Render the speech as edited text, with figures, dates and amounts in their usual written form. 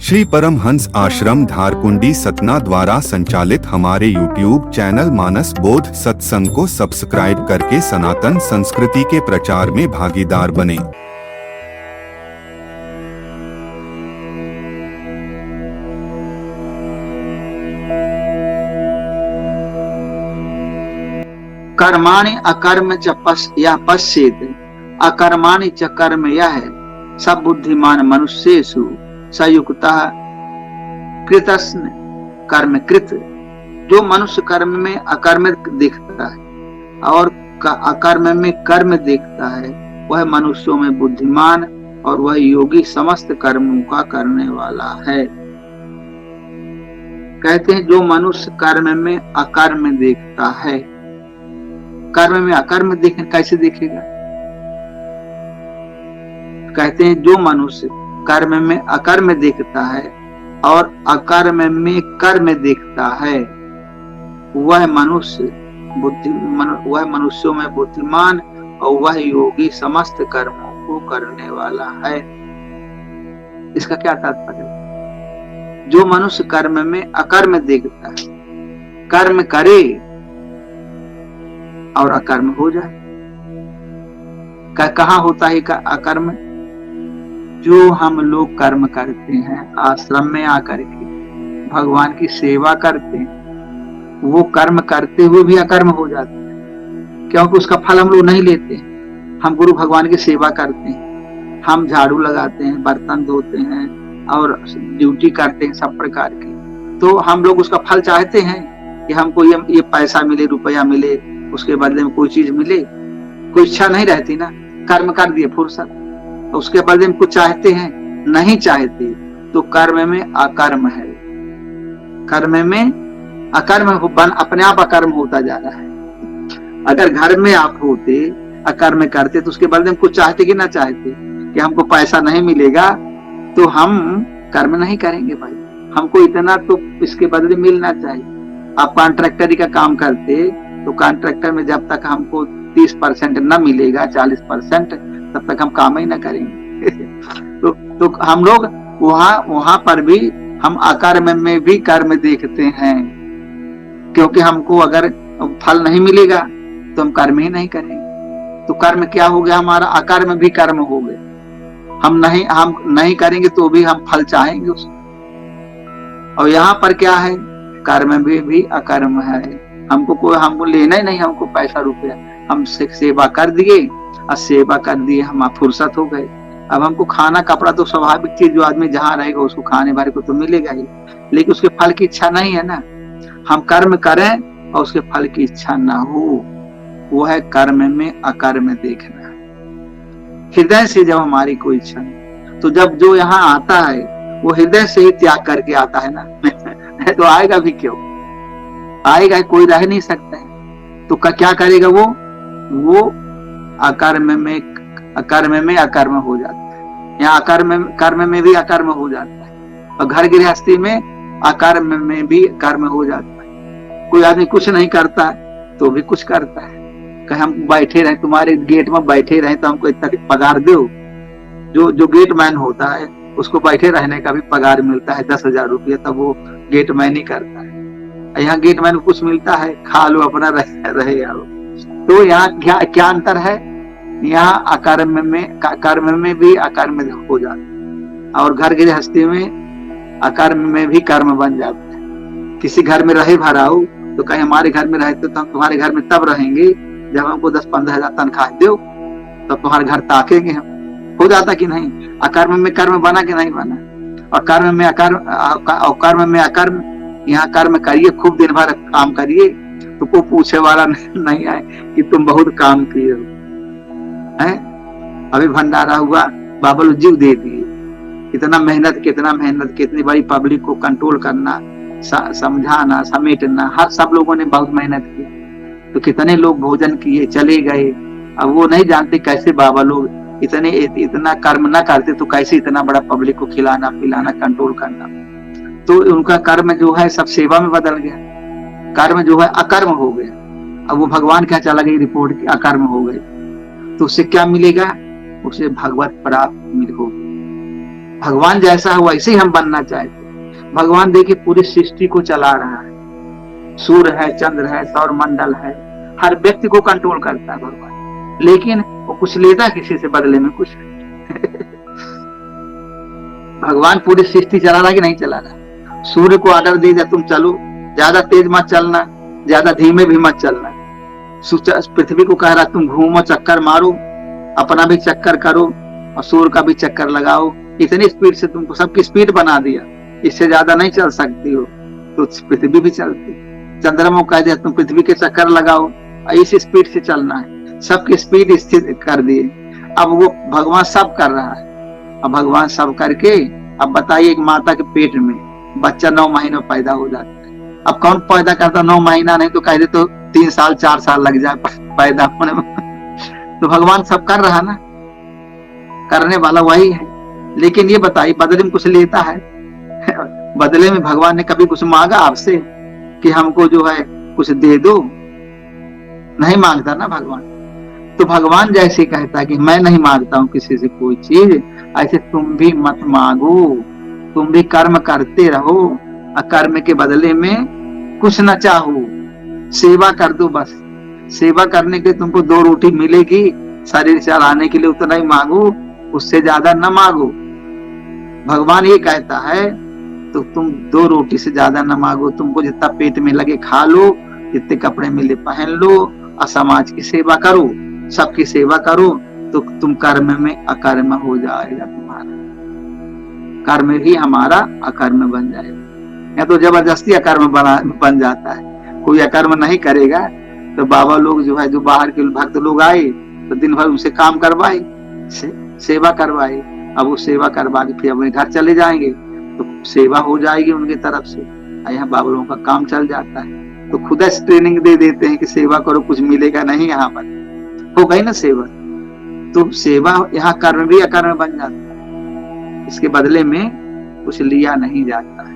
श्री परमहंस आश्रम धारकुंडी सतना द्वारा संचालित हमारे YouTube चैनल मानस बोध सत्संग को सब्सक्राइब करके सनातन संस्कृति के प्रचार में भागीदार बने। कर्माणि अकर्म च पश्येत अकर्माणि च कर्म यः सब बुद्धिमान मनुष्येषु सयुक्तः कृतस्न कर्म कृत। जो मनुष्य कर्म में अकर्म देखता है और अकर्म में कर्म देखता है वह मनुष्यों में बुद्धिमान और वह योगी समस्त कर्मों का करने वाला है। कहते हैं जो मनुष्य कर्म में अकर्म देखता है, कर्म में अकर्म कैसे देखेगा? कहते हैं जो मनुष्य कर्म में अकर्म देखता है और अकर्म में कर्म देखता है वह मनुष्यों में बुद्धिमान और वह योगी समस्त कर्मों को करने वाला है। इसका क्या तात्पर्य? जो मनुष्य कर्म में अकर्म देखता है, कर्म करे और अकर्म हो जाए। कहाँ होता है अकर्म? जो हम लोग कर्म करते हैं आश्रम में आकर के भगवान की सेवा करते हैं, वो कर्म करते हुए भी अकर्म हो जाते हैं, क्योंकि उसका फल हम लोग नहीं लेते। हम गुरु भगवान की सेवा करते हैं, हम झाड़ू लगाते हैं, बर्तन धोते हैं और ड्यूटी करते हैं सब प्रकार की, तो हम लोग उसका फल चाहते हैं कि हमको ये पैसा मिले, रुपया मिले, उसके बदले में कोई चीज मिले। कोई इच्छा नहीं रहती ना, कर्म कर दिए फुर्सत, उसके बदले में कुछ चाहते हैं? नहीं चाहते। तो कर्म में अकर्म है, कर्म में अकर्म अपने आप अकर्म होता जा रहा है। अगर घर में आप होते अकर्म करते तो उसके बदले में कुछ चाहते कि ना चाहते कि हमको पैसा नहीं मिलेगा तो हम कर्म नहीं करेंगे भाई, हमको इतना तो इसके बदले मिलना चाहिए। आप कॉन्ट्रैक्टरी का काम करते तो कॉन्ट्रैक्टर में जब तक हमको 30% न मिलेगा, 40%, तब तक हम काम ही ना करेंगे। तो हम लोग वहां पर भी हम अकर्म में भी कर्म देखते हैं, क्योंकि हमको अगर फल नहीं मिलेगा तो हम कर्म ही नहीं करेंगे। तो कर्म क्या हो गया हमारा? अकर्म भी कर्म हो गए। हम नहीं करेंगे तो भी हम फल चाहेंगे उसको। और यहाँ पर क्या है? कर्म भी अकर्म है। हमको लेना ही नहीं, हमको पैसा रुपया, हम सेवा कर दिए और सेवा कर दिए, हम फुर्सत हो गए। अब हमको खाना कपड़ा तो स्वाभाविक चीज, जो आदमी जहाँ रहेगा उसको खाने भरे को तो मिलेगा ही, लेकिन उसके फल की इच्छा नहीं है ना। हम कर्म करें और उसके फल की इच्छा ना हो, वो है कर्म में अकर्म देखना। हृदय से जब हमारी कोई इच्छा नहीं, तो जब जो यहाँ आता है वो हृदय से ही त्याग करके आता है ना। तो आएगा भी क्यों? आएगा, कोई रह नहीं सकता है। तो क्या करेगा वो अकर्म में अकर्म हो जाता है। यहाँ कर्म में भी अकर्म हो जाता है और घर गृहस्थी में अकर्म में भी कर्म हो जाता है। कोई आदमी कुछ नहीं करता तो भी कुछ करता है, कहीं हम बैठे रहे, तुम्हारे गेट में बैठे रहे तो हमको इतना पगार दो। जो गेट मैन होता है उसको बैठे रहने का भी पगार मिलता है 10,000 रुपया, तब वो गेट मैन ही करता है। यहाँ गेट मैन को कुछ मिलता है, खा लो अपना रहे आओ। तो यहाँ क्या अंतर है? यहाँ कर्म में भी अकर्म हो जाता है और घर गृहस्थी में अकर्म में भी कर्म बन जाता है। किसी घर में रहे भराओ तो कहीं हमारे घर में रहते तो हम तुम्हारे घर में तब रहेंगे जब हमको 10-15 हजार तनख्वाह दो, तब तुम्हारे घर ताकेंगे हम। हो जाता कि नहीं? अकर्म में कर्म बना कि नहीं बना? और कर्म में अकर्म। यहाँ कर्म करिए, खूब दिन भर काम करिए तो कोई पूछे वाला नहीं आए कि तुम बहुत काम किए हो। अभी भंडारा हुआ, बाबा लोग जीव दे दिए। कितना मेहनत, कितनी बड़ी पब्लिक को कंट्रोल करना, समझाना, समेटना, हर सब लोगों ने बहुत मेहनत की। तो कितने लोग भोजन किए, चले गए। अब वो नहीं जानते कैसे बाबा लोग इतना कर्म ना करते तो कैसे इतना बड़ा पब्लिक को खिलाना पिलाना, कंट्रोल करना। तो उनका कर्म जो है सब सेवा में बदल गया, कर्म जो है अकर्म हो गया। अब वो भगवान क्या चला गई रिपोर्ट की अकर्म हो गए, तो उससे क्या मिलेगा? उसे भगवत प्राप्त होगी। भगवान जैसा है वैसे ही हम बनना चाहते हैं। भगवान देखिए पूरी सृष्टि को चला रहा है, सूर्य है, चंद्र है, सौर मंडल है, हर व्यक्ति को कंट्रोल करता है भगवान, लेकिन वो कुछ लेता किसी से बदले में कुछ भगवान पूरी सृष्टि चला रहा कि नहीं चला रहा। सूर्य को ऑर्डर दे दिया तुम चलो, ज्यादा तेज मत चलना, ज्यादा धीमे भी मत चलना। पृथ्वी को कह रहा तुम घूमो, चक्कर मारो, अपना भी चक्कर करो और सूर्य का भी चक्कर लगाओ। इतनी स्पीड से तुमको सबकी स्पीड बना दिया, इससे ज्यादा नहीं चल सकती हो, तो पृथ्वी भी चलती। चंद्रमा को कह दिया तुम पृथ्वी के चक्कर लगाओ, इस स्पीड से चलना है, सबकी स्पीड स्थिर कर दिए। अब वो भगवान सब कर रहा है। अब भगवान सब करके, अब बताइए एक माता के पेट में बच्चा 9 महीनों पैदा हो जाता है। अब कौन पैदा करता 9 महीना, नहीं तो कह दे तो 3 साल 4 साल लग जाए पैदा होने में। तो भगवान सब कर रहा ना, करने वाला वही है। लेकिन ये बताइए बदले में कुछ लेता है? बदले में भगवान ने कभी कुछ मांगा आपसे कि हमको जो है कुछ दे दो? नहीं मांगता ना भगवान। तो भगवान जैसे कहता है कि मैं नहीं मांगता हूं किसी से कोई चीज, ऐसे तुम भी मत मांगो, तुम भी कर्म करते रहो और कर्म के बदले में कुछ न चाहो, सेवा कर दो बस। सेवा करने के तुमको 2 रोटी मिलेगी, शरीर चलाने के लिए उतना ही मांगो, उससे ज्यादा न मांगो। भगवान ये कहता है तो तुम 2 रोटी से ज्यादा न मांगो, तुमको जितना पेट में लगे खा लो, जितने कपड़े मिले पहन लो और समाज की सेवा करो, सबकी सेवा करो, तो तुम कर्म में अकर्म हो जाएगा। तुम्हारा कर्म ही हमारा अकर्म बन जाएगा, या तो जबरदस्ती अकर्म बन जाता है। कोई अकर्म नहीं करेगा तो बाबा लोग जो है, जो बाहर के भक्त लोग आए तो दिन भर उनसे काम करवाए, सेवा करवाए। अब वो सेवा करवा के फिर अपने घर चले जाएंगे तो सेवा हो जाएगी उनकी तरफ से, यहाँ बाबा लोगों का काम चल जाता है। तो खुद से ट्रेनिंग दे देते हैं कि सेवा करो, कुछ मिलेगा नहीं, यहाँ पर हो गई ना सेवा। तो सेवा यहाँ कर्म भी अकर्म बन जाता है, इसके बदले में कुछ लिया नहीं जाता है।